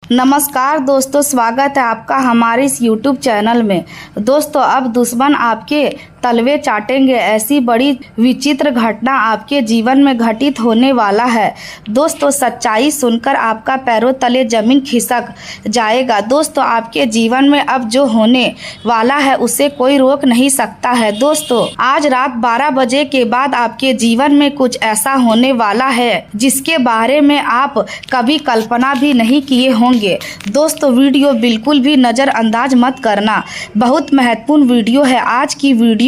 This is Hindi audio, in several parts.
नमस्कार दोस्तों, स्वागत है आपका हमारे इस YouTube चैनल में। दोस्तों, अब दुश्मन आपके तलवे चाटेंगे, ऐसी बड़ी विचित्र घटना आपके जीवन में घटित होने वाला है। दोस्तों, सच्चाई सुनकर आपका पैरों तले जमीन खिसक जाएगा। दोस्तों, आपके जीवन में अब जो होने वाला है उसे कोई रोक नहीं सकता है। दोस्तों, आज रात 12 बजे के बाद आपके जीवन में कुछ ऐसा होने वाला है जिसके बारे में आप कभी कल्पना भी नहीं किए होंगे। दोस्तों, वीडियो बिल्कुल भी नज़रअंदाज मत करना, बहुत महत्वपूर्ण वीडियो है। आज की वीडियो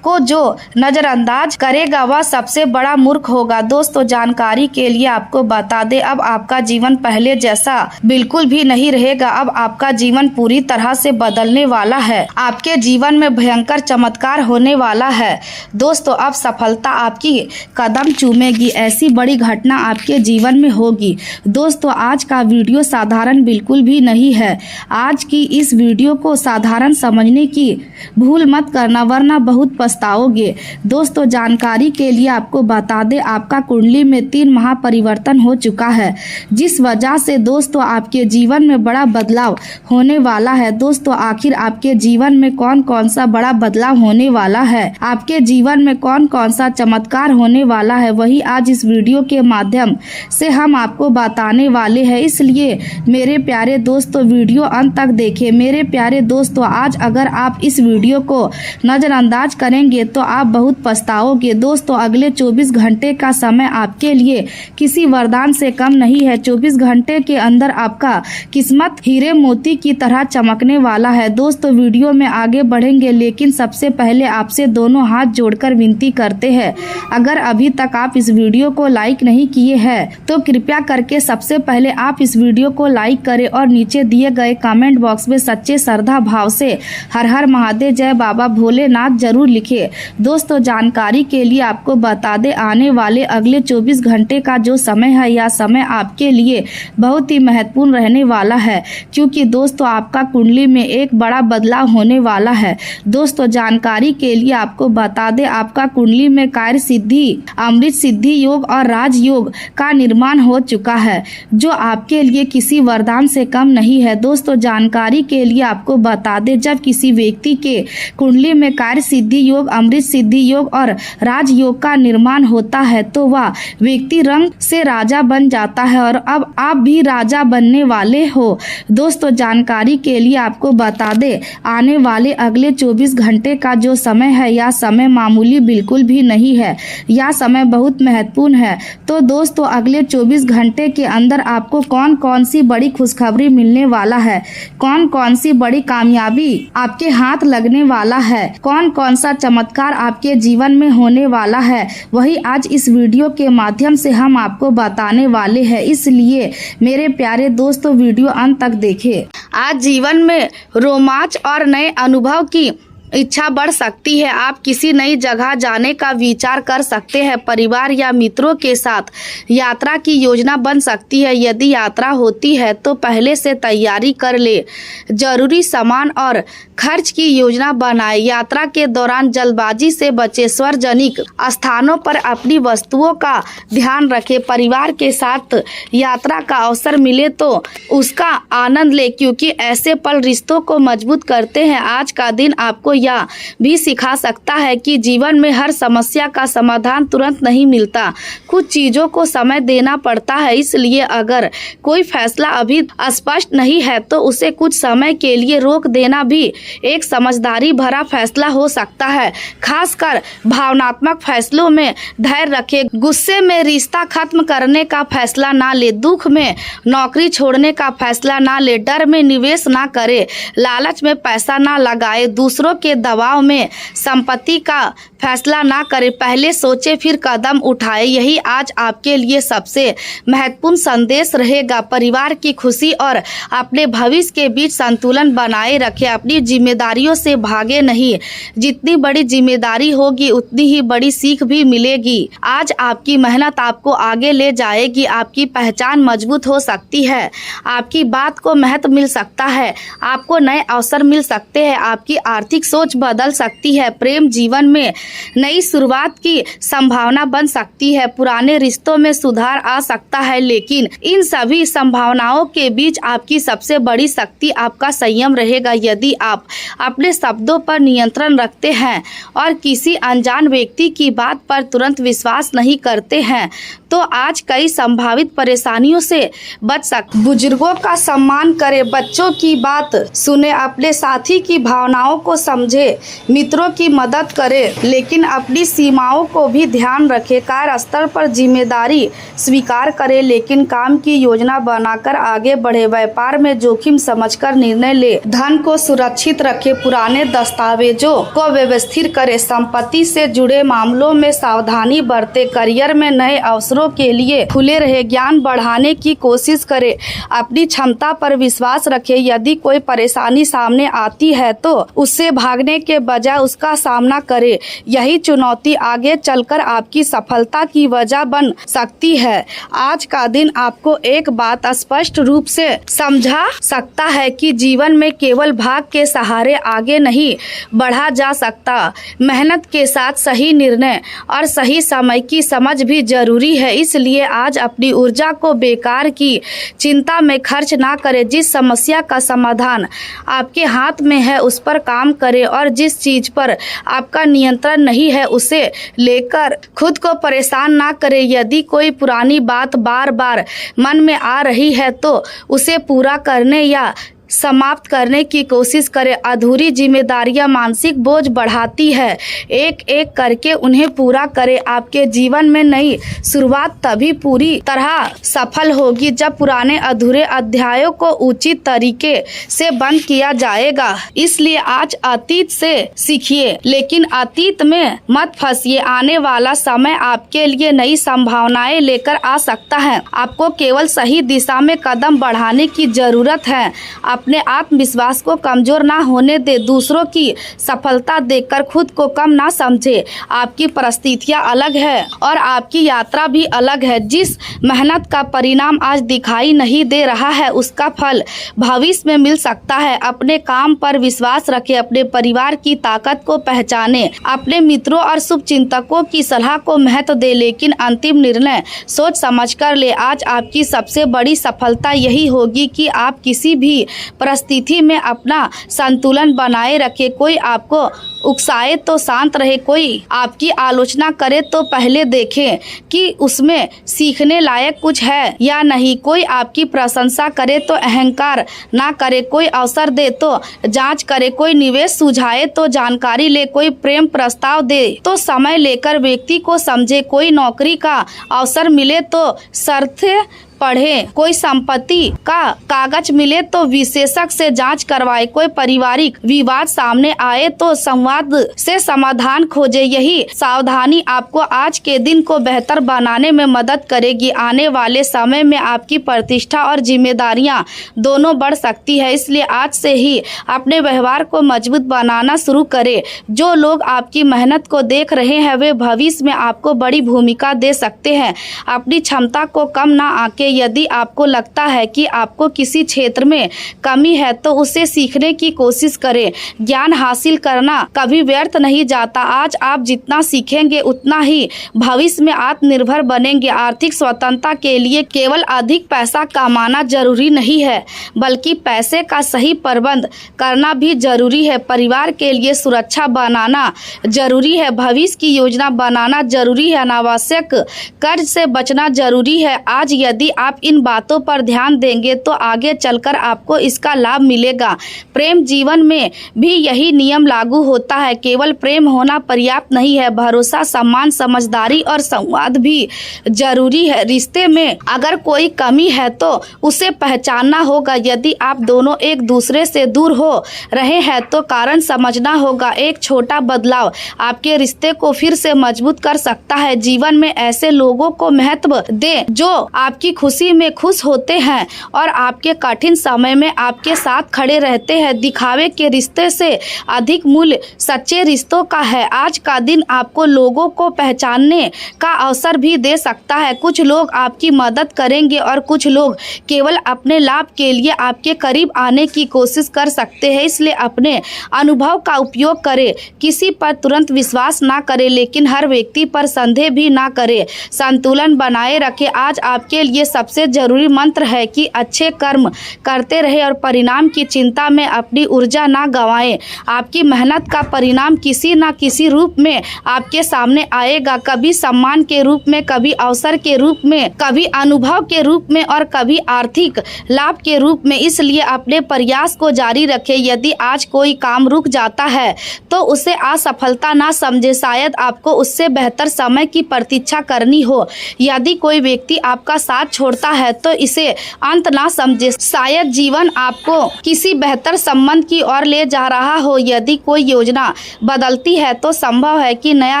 को जो नज़रअंदाज करेगा वह सबसे बड़ा मूर्ख होगा। दोस्तों, जानकारी के लिए आपको बता दें, अब आपका जीवन पहले जैसा बिल्कुल भी नहीं रहेगा। अब आपका जीवन पूरी तरह से बदलने वाला है। आपके जीवन में भयंकर चमत्कार होने वाला है। दोस्तों, अब सफलता आपकी कदम चूमेगी, ऐसी बड़ी घटना आपके जीवन में होगी। दोस्तों, आज का वीडियो साधारण बिल्कुल भी नहीं है। आज की इस वीडियो को साधारण समझने की भूल मत करना, वरना बहुत पछताओगे। दोस्तों, जानकारी के लिए आपको बता दें, आपका कुंडली में 3 महापरिवर्तन हो चुका है, जिस वजह से दोस्तों आपके जीवन में बड़ा बदलाव होने वाला है। दोस्तों, आखिर आपके जीवन में कौन कौन सा बड़ा बदलाव होने वाला है, आपके जीवन में कौन कौन सा चमत्कार होने वाला है, वही आज इस वीडियो के माध्यम से हम आपको बताने वाले हैं। इसलिए मेरे प्यारे दोस्तों, वीडियो अंत तक देखें। मेरे प्यारे दोस्तों, आज अगर आप इस वीडियो को नज़रअंदाज करेंगे तो आप बहुत पछताओगे। दोस्तों, अगले 24 घंटे का समय आपके लिए किसी वरदान से कम नहीं है। 24 घंटे के अंदर आपका किस्मत हीरे मोती की तरह चमकने वाला है। दोस्तों, वीडियो में आगे बढ़ेंगे, लेकिन सबसे पहले आपसे दोनों हाथ जोड़कर विनती करते हैं, अगर अभी तक आप इस वीडियो को लाइक नहीं किए हैं तो कृपया करके सबसे पहले आप इस वीडियो को लाइक करें और नीचे दिए गए कमेंट बॉक्स में सच्चे श्रद्धा भाव से हर हर महादेव, जय बाबा भोलेनाथ जरूर लिखे। दोस्तों, जानकारी के लिए आपको बता दें, आने वाले अगले 24 घंटे का जो समय है, यह समय आपके लिए बहुत ही महत्वपूर्ण रहने वाला है, क्योंकि दोस्तों आपका कुंडली में एक बड़ा बदलाव होने वाला है। दोस्तों, जानकारी के लिए आपको बता दें, आपका कुंडली में कार्य सिद्धि, अमृत सिद्धि योग और राजयोग का निर्माण हो चुका है, जो आपके लिए किसी वरदान से कम नहीं है। दोस्तों, जानकारी के लिए आपको बता दें, जब किसी व्यक्ति के कुंडली में कार्य सिद्धि योग, अमृत सिद्धि योग और राजयोग का निर्माण होता है तो वह व्यक्ति रंग से राजा बन जाता है, और अब आप भी राजा बनने वाले हो। दोस्तों, जानकारी के लिए आपको बता दें, आने वाले अगले 24 घंटे का जो समय है, यह समय मामूली बिल्कुल भी नहीं है, यह समय बहुत महत्वपूर्ण है। तो दोस्तों, अगले 24 घंटे के अंदर आपको कौन कौन सी बड़ी खुशखबरी मिलने वाला है, कौन कौन सी बड़ी कामयाबी आपके हाथ लगने वाला है, कौन कौन सा चमत्कार आपके जीवन में होने वाला है, वही आज इस वीडियो के माध्यम से हम आपको बताने वाले हैं। इसलिए मेरे प्यारे दोस्तों, वीडियो अंत तक देखें। आज जीवन में रोमांच और नए अनुभव की इच्छा बढ़ सकती है। आप किसी नई जगह जाने का विचार कर सकते हैं। परिवार या मित्रों के साथ यात्रा की योजना बन सकती है। यदि यात्रा होती है तो पहले से तैयारी कर ले, जरूरी सामान और खर्च की योजना बनाए। यात्रा के दौरान जल्दबाजी से बचे। सार्वजनिक स्थानों पर अपनी वस्तुओं का ध्यान रखें। परिवार के साथ यात्रा का अवसर मिले तो उसका आनंद ले, क्योंकि ऐसे पल रिश्तों को मजबूत करते हैं। आज का दिन आपको यह भी सिखा सकता है कि जीवन में हर समस्या का समाधान तुरंत नहीं मिलता, कुछ चीजों को समय देना पड़ता है। इसलिए अगर कोई फैसला अभी स्पष्ट नहीं है तो उसे कुछ समय के लिए रोक देना भी एक समझदारी भरा फैसला हो सकता है। खासकर भावनात्मक फैसलों में धैर्य रखें। गुस्से में रिश्ता खत्म करने का फैसला ना ले, दुख में नौकरी छोड़ने का फैसला ना ले, डर में निवेश ना करे, लालच में पैसा ना लगाए, दूसरों के दबाव में संपत्ति का फैसला ना करें। पहले सोचे फिर कदम उठाए। यही आज आपके लिए सबसे महत्वपूर्ण संदेश रहेगा। परिवार की खुशी और अपने भविष्य के बीच संतुलन बनाए रखें। अपनी जिम्मेदारियों से भागे नहीं। जितनी बड़ी जिम्मेदारी होगी उतनी ही बड़ी सीख भी मिलेगी। आज आपकी मेहनत आपको आगे ले जाएगी। आपकी पहचान मजबूत हो सकती है। आपकी बात को महत्व मिल सकता है। आपको नए अवसर मिल सकते हैं। आपकी आर्थिक सोच बदल सकती है। प्रेम जीवन में नई शुरुआत की संभावना बन सकती है। पुराने रिश्तों में सुधार आ सकता है, लेकिन इन सभी संभावनाओं के बीच आपकी सबसे बड़ी शक्ति आपका संयम रहेगा। यदि आप अपने शब्दों पर नियंत्रण रखते हैं और किसी अनजान व्यक्ति की बात पर तुरंत विश्वास नहीं करते हैं तो आज कई संभावित परेशानियों से बच सकते। बुजुर्गों का सम्मान करें, बच्चों की बात सुने, अपने साथी की भावनाओं को समझे, मित्रों की मदद करें, लेकिन अपनी सीमाओं को भी ध्यान रखें। कार्य स्तर पर जिम्मेदारी स्वीकार करें, लेकिन काम की योजना बनाकर आगे बढ़े। व्यापार में जोखिम समझकर निर्णय ले, धन को सुरक्षित रखें, पुराने दस्तावेजों को व्यवस्थित करें, संपत्ति से जुड़े मामलों में सावधानी बरतें, करियर में नए अवसरों के लिए खुले रहे, ज्ञान बढ़ाने की कोशिश करें, अपनी क्षमता पर विश्वास रखें। यदि कोई परेशानी सामने आती है तो उससे भागने के बजाय उसका सामना करें। यही चुनौती आगे चलकर आपकी सफलता की वजह बन सकती है। आज का दिन आपको एक बात स्पष्ट रूप से समझा सकता है कि जीवन में केवल भाग के सहारे आगे नहीं बढ़ा जा सकता। मेहनत के साथ सही निर्णय और सही समय की समझ भी जरूरी है। इसलिए आज अपनी ऊर्जा को बेकार की चिंता में खर्च ना करें। जिस समस्या का समाधान आपके हाथ में है उस पर काम करें और जिस चीज पर आपका नियंत्रण नहीं है उसे लेकर खुद को परेशान ना करें। यदि कोई पुरानी बात बार बार मन में आ रही है तो उसे पूरा करने या समाप्त करने की कोशिश करें। अधूरी जिम्मेदारियां मानसिक बोझ बढ़ाती है, एक एक करके उन्हें पूरा करें। आपके जीवन में नई शुरुआत तभी पूरी तरह सफल होगी जब पुराने अधूरे अध्यायों को उचित तरीके से बंद किया जाएगा। इसलिए आज अतीत से सीखिए, लेकिन अतीत में मत फंसिए। आने वाला समय आपके लिए नई संभावनाएं लेकर आ सकता है। आपको केवल सही दिशा में कदम बढ़ाने की जरूरत है। अपने आत्मविश्वास को कमजोर ना होने दे, दूसरों की सफलता देखकर खुद को कम ना समझे। आपकी परिस्थितियां अलग है और आपकी यात्रा भी अलग है। जिस मेहनत का परिणाम आज दिखाई नहीं दे रहा है उसका फल भविष्य में मिल सकता है। अपने काम पर विश्वास रखें, अपने परिवार की ताकत को पहचाने, अपने मित्रों और शुभचिंतकों की सलाह को महत्व दे, लेकिन अंतिम निर्णय सोच समझ कर ले। आज आपकी सबसे बड़ी सफलता यही होगी कि आप किसी भी परिस्थिति में अपना संतुलन बनाए रखे। कोई आपको उकसाए तो शांत रहे, कोई आपकी आलोचना करे तो पहले देखें कि उसमें सीखने लायक कुछ है या नहीं। कोई आपकी प्रशंसा करे तो अहंकार ना करे, कोई अवसर दे तो जांच करे, कोई निवेश सुझाए तो जानकारी ले, कोई प्रेम प्रस्ताव दे तो समय लेकर व्यक्ति को समझे, कोई नौकरी का अवसर मिले तो शर्तें पढ़ें, कोई संपत्ति का कागज मिले तो विशेषज्ञ से जांच करवाए, कोई पारिवारिक विवाद सामने आए तो संवाद से समाधान खोजे। यही सावधानी आपको आज के दिन को बेहतर बनाने में मदद करेगी। आने वाले समय में आपकी प्रतिष्ठा और जिम्मेदारियां दोनों बढ़ सकती है, इसलिए आज से ही अपने व्यवहार को मजबूत बनाना शुरू करें। जो लोग आपकी मेहनत को देख रहे हैं वे भविष्य में आपको बड़ी भूमिका दे सकते हैं। अपनी क्षमता को कम ना आंके। यदि आपको लगता है कि आपको किसी क्षेत्र में कमी है तो उसे सीखने की कोशिश करें। ज्ञान हासिल करना कभी व्यर्थ नहीं जाता। आज आप जितना सीखेंगे उतना ही भविष्य में आत्मनिर्भर बनेंगे। आर्थिक स्वतंत्रता के लिए केवल अधिक पैसा कमाना जरूरी नहीं है, बल्कि पैसे का सही प्रबंध करना भी जरूरी है। परिवार के लिए सुरक्षा बनाना जरूरी है, भविष्य की योजना बनाना जरूरी है, अनावश्यक कर्ज से बचना जरूरी है। आज यदि आप इन बातों पर ध्यान देंगे तो आगे चलकर आपको इसका लाभ मिलेगा। प्रेम जीवन में भी यही नियम लागू होता है। केवल प्रेम होना पर्याप्त नहीं है, भरोसा, सम्मान, समझदारी और संवाद भी जरूरी है। रिश्ते में अगर कोई कमी है तो उसे पहचानना होगा। यदि आप दोनों एक दूसरे से दूर हो रहे हैं तो कारण समझना होगा। एक छोटा बदलाव आपके रिश्ते को फिर से मजबूत कर सकता है। जीवन में ऐसे लोगों को महत्व दें जो आपकी खुशी में खुश होते हैं और आपके कठिन समय में आपके साथ खड़े रहते हैं। दिखावे के रिश्ते से अधिक मूल्य सच्चे रिश्तों का है। आज का दिन आपको लोगों को पहचानने का अवसर भी दे सकता है। कुछ लोग आपकी मदद करेंगे और कुछ लोग केवल अपने लाभ के लिए आपके करीब आने की कोशिश कर सकते हैं। इसलिए अपने अनुभव का उपयोग करें। किसी पर तुरंत विश्वास ना करें, लेकिन हर व्यक्ति पर संदेह भी ना करें। संतुलन बनाए रखें। आज आपके लिए सबसे जरूरी मंत्र है कि अच्छे कर्म करते रहे और परिणाम की चिंता में अपनी ऊर्जा ना गंवाएं। आपकी मेहनत का परिणाम किसी न किसी रूप में आपके सामने आएगा। कभी सम्मान के रूप में, कभी अवसर के रूप में, कभी अनुभव के रूप में और कभी आर्थिक लाभ के रूप में। इसलिए अपने प्रयास को जारी रखें। यदि आज कोई काम रुक जाता है तो उसे असफलता ना समझे, शायद आपको उससे बेहतर समय की प्रतीक्षा करनी हो। यदि कोई व्यक्ति आपका साथ छोड़ता है तो इसे अंत ना समझे, शायद जीवन आपको किसी बेहतर संबंध की ओर ले जा रहा हो। यदि कोई योजना बदलती है तो संभव है कि नया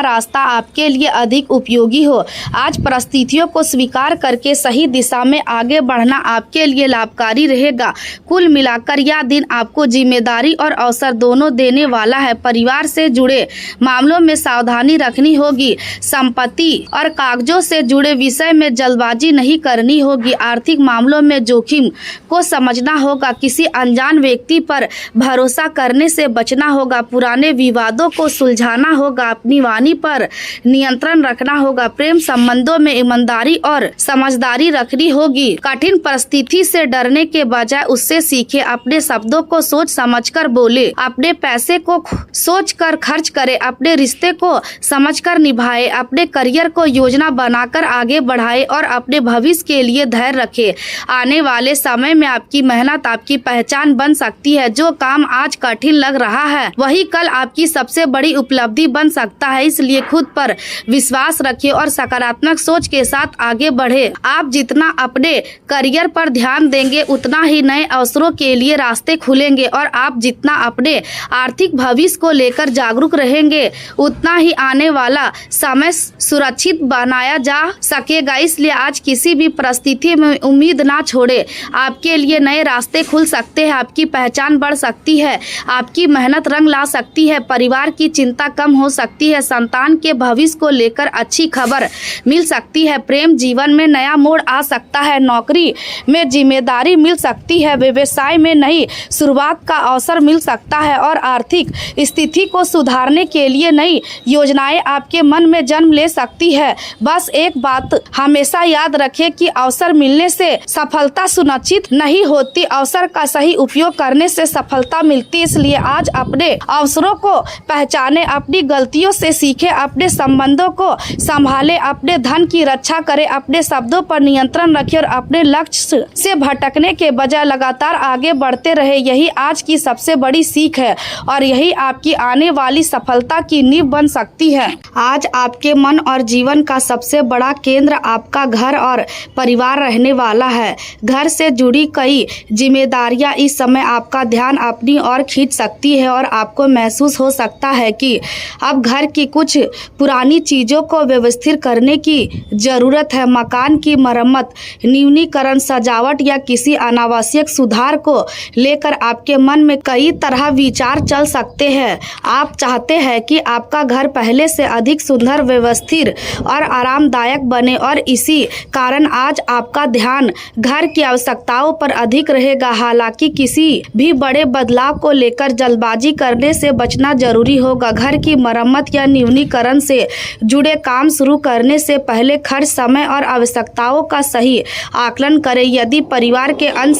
रास्ता आपके लिए अधिक उपयोगी हो। आज परिस्थितियों को स्वीकार करके सही दिशा में आगे बढ़ना आपके लिए लाभकारी रहेगा। कुल मिलाकर यह दिन आपको जिम्मेदारी और अवसर दोनों देने वाला है। परिवार से जुड़े मामलों में सावधानी रखनी होगी। संपत्ति और कागजों से जुड़े विषय में जल्दबाजी नहीं करनी होगी। आर्थिक मामलों में जोखिम को समझना होगा। किसी अनजान व्यक्ति पर भरोसा करने से बचना होगा। पुराने विवादों को सुलझाना होगा। अपनी वाणी पर नियंत्रण रखना होगा। प्रेम संबंधों में ईमानदारी और समझदारी रखनी होगी। कठिन परिस्थिति से डरने के बजाय उससे सीखे। अपने शब्दों को सोच समझकर बोले। अपने पैसे को सोचकर खर्च करे। अपने रिश्ते को समझकर निभाए। अपने करियर को योजना बनाकर आगे बढ़ाए और अपने भविष्य के लिए धैर्य रखे। आने वाले समय में आपकी मेहनत आपकी पहचान बन सकती है। जो काम आज कठिन लग रहा है वही कल आपकी सबसे बड़ी उपलब्धि बन सकता है। इसलिए खुद पर विश्वास रखिए और सकारात्मक सोच के साथ आगे बढ़े। आप जितना अपने करियर पर ध्यान देंगे उतना ही नए अवसरों के लिए रास्ते खुलेंगे और आप जितना अपने आर्थिक भविष्य को लेकर जागरूक रहेंगे उतना ही आने वाला समय सुरक्षित बनाया जा सकेगा। इसलिए आज किसी भी परिस्थिति में उम्मीद ना छोड़े। आपके लिए नए रास्ते खुल सकते हैं। आपकी पहचान बढ़ सकती है। आपकी मेहनत रंग ला सकती है। परिवार की चिंता कम हो सकती है। संतान के भविष्य को लेकर अच्छी खबर मिल सकती है। प्रेम जीवन में नया मोड़ आ सकता है। नौकरी में जिम्मेदारी मिल सकती है। व्यवसाय में नई शुरुआत का अवसर मिल सकता है और आर्थिक स्थिति को सुधारने के लिए नई योजनाएं आपके मन में जन्म ले सकती है। बस एक बात हमेशा याद रखें कि अवसर मिलने से सफलता सुनिश्चित नहीं होती, अवसर का सही उपयोग करने से सफलता मिलती। इसलिए आज अपने अवसरों को पहचाने, अपनी गलतियों से सीखे, अपने संबंधों को संभाले, अपने धन की रक्षा करे, अपने शब्दों पर नियंत्रण रखे और अपने लक्ष्य से भटकने के बजाय लगातार आगे बढ़ते रहे। यही आज की सबसे बड़ी सीख है और यही आपकी आने वाली सफलता की नींव बन सकती है। आज आपके मन और जीवन का सबसे बड़ा केंद्र आपका घर और परिवार रहने वाला है। घर से जुड़ी कई जिम्मेदारियां इस समय आपका ध्यान अपनी ओर खींच सकती है और आपको महसूस हो सकता है कि अब घर की कुछ पुरानी चीजों को व्यवस्थित करने की जरूरत है। मकान की मरम्मत, न्यूनीकरण, सजावट या किसी अनावश्यक सुधार को लेकर आपके मन में कई तरह विचार चल सकते हैं। आप चाहते हैं कि आपका घर पहले से अधिक सुंदर, व्यवस्थित और आरामदायक बने और इसी कारण आज आपका ध्यान घर की आवश्यकताओं पर अधिक रहेगा। हालांकि किसी भी बड़े बदलाव को लेकर जल्दबाजी करने से बचना जरूरी होगा। घर की मरम्मत या न्यूनीकरण से जुड़े काम शुरू करने से पहले खर्च, समय और आवश्यकताओं का सही आकलन करें। यदि परिवार के अन्य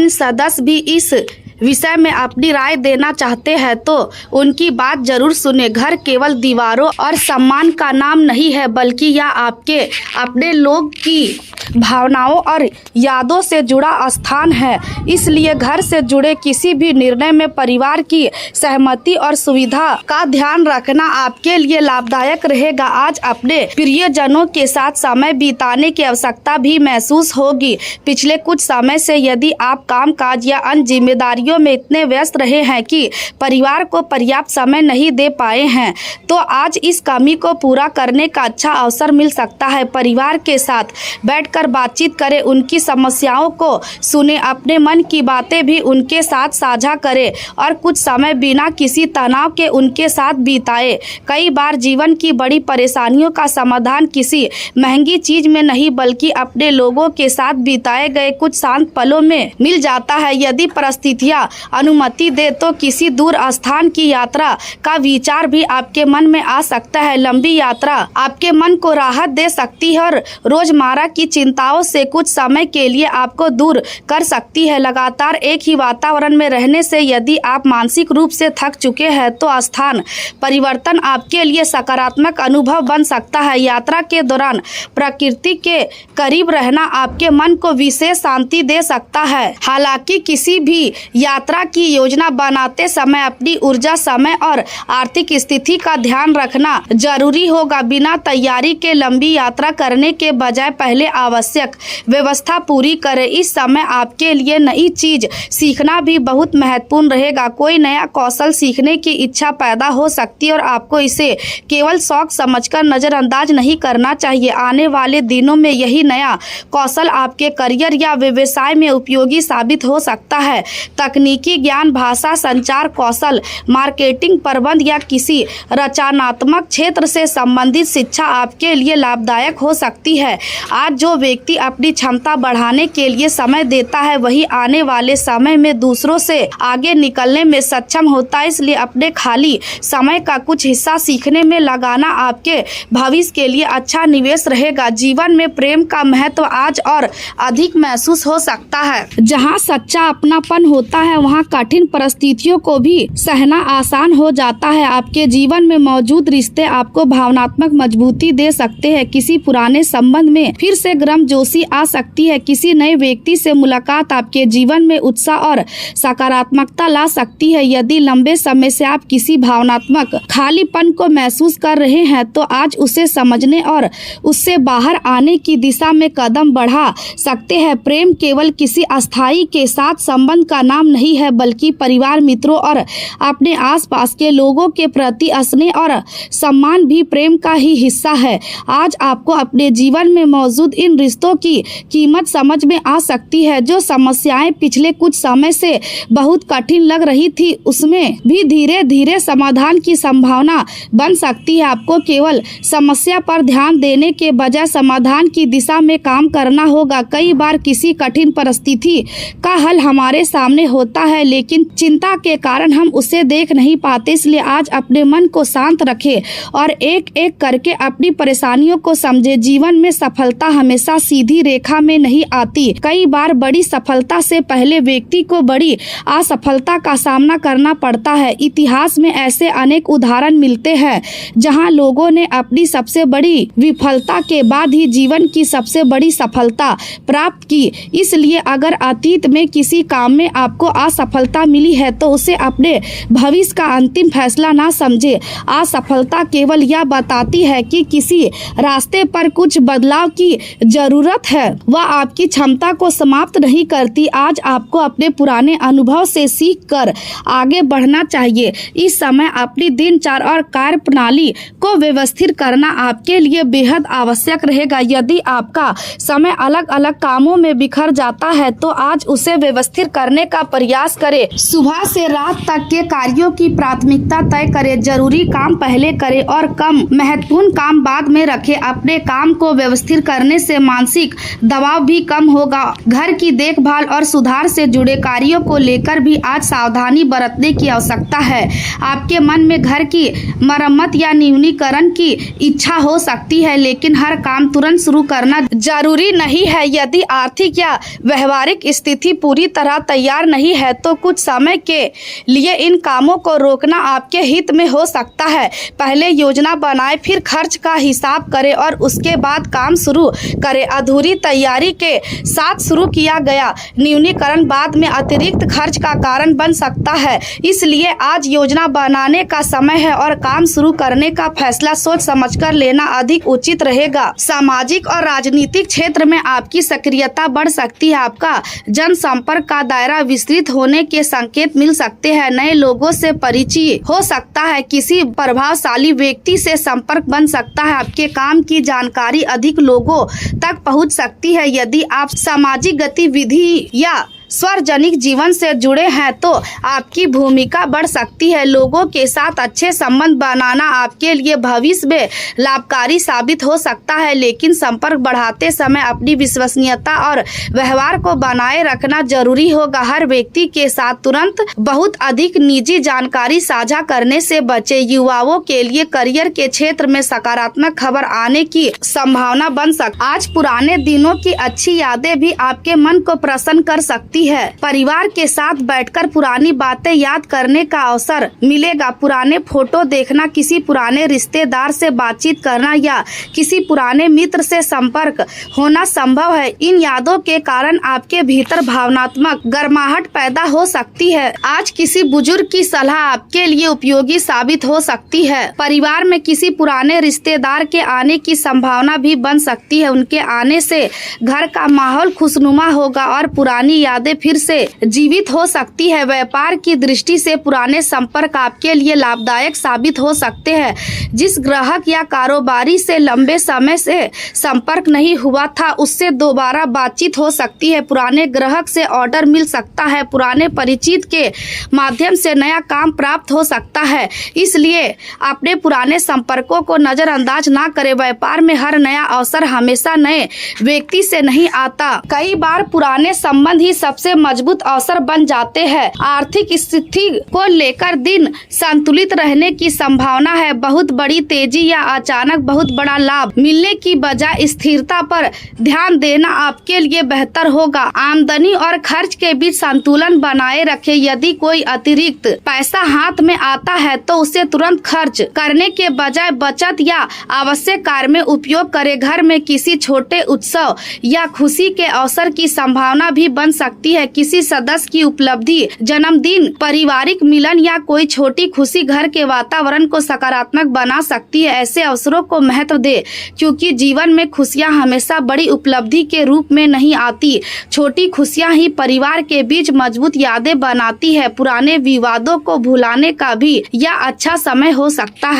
सदस्य भी इस विषय में अपनी राय देना चाहते हैं तो उनकी बात जरूर सुने। घर केवल दीवारों और सम्मान का नाम नहीं है, बल्कि यह आपके अपने लोग की भावनाओं और यादों से जुड़ा स्थान है। इसलिए घर से जुड़े किसी भी निर्णय में परिवार की सहमति और सुविधा का ध्यान रखना आपके लिए लाभदायक रहेगा। आज अपने प्रियजनों के साथ समय बिताने की आवश्यकता भी महसूस होगी। पिछले कुछ समय से यदि आप काम काज या अन्य जिम्मेदारियों कार्यों में इतने व्यस्त रहे हैं कि परिवार को पर्याप्त समय नहीं दे पाए हैं, तो आज इस कमी को पूरा करने का अच्छा अवसर मिल सकता है। परिवार के साथ बैठकर बातचीत करें, उनकी समस्याओं को सुने, अपने मन की बातें भी उनके साथ साझा करें और कुछ समय बिना किसी तनाव के उनके साथ बिताएं। कई बार जीवन की बड़ी परेशानियों का समाधान किसी महंगी चीज में नहीं बल्कि अपने लोगों के साथ बिताए गए कुछ शांत पलों में मिल जाता है। यदि परिस्थितियां अनुमति दे तो किसी दूर स्थान की यात्रा का विचार भी आपके मन में आ सकता है। लंबी यात्रा आपके मन को राहत दे सकती है और रोजमर्रा की चिंताओं से कुछ समय के लिए आपको दूर कर सकती है। लगातार एक ही वातावरण में रहने से यदि आप मानसिक रूप से थक चुके हैं तो स्थान परिवर्तन आपके लिए सकारात्मक अनुभव बन सकता है। यात्रा के दौरान प्रकृति के करीब रहना आपके मन को विशेष शांति दे सकता है। हालांकि किसी भी यात्रा की योजना बनाते समय अपनी ऊर्जा, समय और आर्थिक स्थिति का ध्यान रखना जरूरी होगा। बिना तैयारी के लंबी यात्रा करने के बजाय पहले आवश्यक व्यवस्था पूरी करें। इस समय आपके लिए नई चीज सीखना भी बहुत महत्वपूर्ण रहेगा। कोई नया कौशल सीखने की इच्छा पैदा हो सकती है और आपको इसे केवल शौक समझकर नजरअंदाज नहीं करना चाहिए। आने वाले दिनों में यही नया कौशल आपके करियर या व्यवसाय में उपयोगी साबित हो सकता है। तकनीकी ज्ञान, भाषा, संचार कौशल, मार्केटिंग, प्रबंध या किसी रचनात्मक क्षेत्र से संबंधित शिक्षा आपके लिए लाभदायक हो सकती है। आज जो व्यक्ति अपनी क्षमता बढ़ाने के लिए समय देता है वही आने वाले समय में दूसरों से आगे निकलने में सक्षम होता है। इसलिए अपने खाली समय का कुछ हिस्सा सीखने में लगाना आपके भविष्य के लिए अच्छा निवेश रहेगा। जीवन में प्रेम का महत्व आज और अधिक महसूस हो सकता है। जहां सच्चा अपनापन होता है वहां कठिन परिस्थितियों को भी सहना आसान हो जाता है। आपके जीवन में मौजूद रिश्ते आपको भावनात्मक मजबूती दे सकते हैं। किसी पुराने संबंध में फिर से गर्मजोशी आ सकती है। किसी नए व्यक्ति से मुलाकात आपके जीवन में उत्साह और सकारात्मकता ला सकती है। यदि लंबे समय से आप किसी भावनात्मक खालीपन को महसूस कर रहे हैं तो आज उसे समझने और उससे बाहर आने की दिशा में कदम बढ़ा सकते हैं। प्रेम केवल किसी अस्थायी के साथ संबंध का नाम नहीं है बल्कि परिवार, मित्रों और अपने आसपास के लोगों के प्रति स्नेह और सम्मान भी प्रेम का ही हिस्सा है। आज आपको अपने जीवन में मौजूद इन रिश्तों की कीमत समझ में आ सकती है। जो समस्याएं पिछले कुछ समय से बहुत कठिन लग रही थी उसमें भी धीरे धीरे समाधान की संभावना बन सकती है। आपको केवल समस्या पर ध्यान देने के बजाय समाधान की दिशा में काम करना होगा। कई बार किसी कठिन परिस्थिति का हल हमारे सामने होता है लेकिन चिंता के कारण हम उसे देख नहीं पाते। इसलिए आज अपने मन को शांत रखें और एक एक करके अपनी परेशानियों को समझे। जीवन में सफलता हमेशा सीधी रेखा में नहीं आती। कई बार बड़ी सफलता से पहले व्यक्ति को बड़ी असफलता का सामना करना पड़ता है। इतिहास में ऐसे अनेक उदाहरण मिलते हैं जहां लोगों ने अपनी सबसे बड़ी विफलता के बाद ही जीवन की सबसे बड़ी सफलता प्राप्त की। इसलिए अगर अतीत में किसी काम में आपको असफलता मिली है तो उसे अपने भविष्य का अंतिम फैसला ना समझे। असफलता केवल यह बताती है कि किसी रास्ते पर कुछ बदलाव की जरूरत है, वह आपकी क्षमता को समाप्त नहीं करती। आज आपको अपने पुराने अनुभव से सीख कर आगे बढ़ना चाहिए। इस समय अपनी दिनचर्या और कार्य प्रणाली को व्यवस्थित करना आपके लिए बेहद आवश्यक रहेगा। यदि आपका समय अलग अलग कामों में बिखर जाता है तो आज उसे व्यवस्थित करने का प्रयास करें। सुबह से रात तक के कार्यों की प्राथमिकता तय करें। जरूरी काम पहले करें और कम महत्वपूर्ण काम बाद में रखें। अपने काम को व्यवस्थित करने से मानसिक दबाव भी कम होगा। घर की देखभाल और सुधार से जुड़े कार्यों को लेकर भी आज सावधानी बरतने की आवश्यकता है। आपके मन में घर की मरम्मत या न्यूनीकरण की इच्छा हो सकती है लेकिन हर काम तुरंत शुरू करना जरूरी नहीं है। यदि आर्थिक या व्यवहारिक स्थिति पूरी तरह तैयार नहीं है तो कुछ समय के लिए इन कामों को रोकना आपके हित में हो सकता है। पहले योजना बनाएं, फिर खर्च का हिसाब करें और उसके बाद काम शुरू करें। अधूरी तैयारी के साथ शुरू किया गया न्यूनीकरण बाद में अतिरिक्त खर्च का कारण बन सकता है। इसलिए आज योजना बनाने का समय है और काम शुरू करने का फैसला सोच समझकर लेना अधिक उचित रहेगा। सामाजिक और राजनीतिक क्षेत्र में आपकी सक्रियता बढ़ सकती है। आपका जनसंपर्क का दायरा विस्तृत स्थिर होने के संकेत मिल सकते हैं। नए लोगों से परिचय हो सकता है, किसी प्रभावशाली व्यक्ति से संपर्क बन सकता है, आपके काम की जानकारी अधिक लोगों तक पहुंच सकती है। यदि आप सामाजिक गतिविधि या सार्वजनिक जीवन से जुड़े हैं तो आपकी भूमिका बढ़ सकती है। लोगों के साथ अच्छे संबंध बनाना आपके लिए भविष्य में लाभकारी साबित हो सकता है, लेकिन संपर्क बढ़ाते समय अपनी विश्वसनीयता और व्यवहार को बनाए रखना जरूरी होगा। हर व्यक्ति के साथ तुरंत बहुत अधिक निजी जानकारी साझा करने से बचे। युवाओं के लिए करियर के क्षेत्र में सकारात्मक खबर आने की संभावना बन सकती है। आज पुराने दिनों की अच्छी यादें भी आपके मन को प्रसन्न कर सकती है। परिवार के साथ बैठकर पुरानी बातें याद करने का अवसर मिलेगा। पुराने फोटो देखना, किसी पुराने रिश्तेदार से बातचीत करना या किसी पुराने मित्र से संपर्क होना संभव है। इन यादों के कारण आपके भीतर भावनात्मक गर्माहट पैदा हो सकती है। आज किसी बुजुर्ग की सलाह आपके लिए उपयोगी साबित हो सकती है। परिवार में किसी पुराने रिश्तेदार के आने की संभावना भी बन सकती है। उनके आने से घर का माहौल खुशनुमा होगा और पुरानी यादें फिर से जीवित हो सकती है। व्यापार की दृष्टि से पुराने संपर्क आपके लिए लाभदायक साबित हो सकते हैं। जिस ग्राहक या कारोबारी से लंबे समय से संपर्क नहीं हुआ था, उससे दोबारा बातचीत हो सकती है। पुराने ग्राहक से ऑर्डर मिल सकता है। पुराने परिचित के माध्यम से नया काम प्राप्त हो सकता है, इसलिए अपने पुराने संपर्कों को नजरअंदाज ना करें। व्यापार में हर नया अवसर हमेशा नए व्यक्ति से नहीं आता। कई बार पुराने संबंध ही सबसे मजबूत अवसर बन जाते हैं। आर्थिक स्थिति को लेकर दिन संतुलित रहने की संभावना है। बहुत बड़ी तेजी या अचानक बहुत बड़ा लाभ मिलने की बजाय स्थिरता पर ध्यान देना आपके लिए बेहतर होगा। आमदनी और खर्च के बीच संतुलन बनाए रखें। यदि कोई अतिरिक्त पैसा हाथ में आता है तो उसे तुरंत खर्च करने के बजाय बचत या आवश्यक कार्य में उपयोग करें। घर में किसी छोटे उत्सव या खुशी के अवसर की संभावना भी बन सकती है। किसी सदस्य की उपलब्धि, जन्मदिन, पारिवारिक मिलन या कोई छोटी खुशी घर के वातावरण को सकारात्मक बना सकती है। ऐसे अवसरों को महत्व दे, क्योंकि जीवन में खुशियां हमेशा बड़ी उपलब्धि के रूप में नहीं आती। छोटी खुशियां ही परिवार के बीच मजबूत यादें बनाती है। पुराने विवादों को भुलाने का भी यह अच्छा समय हो सकता है।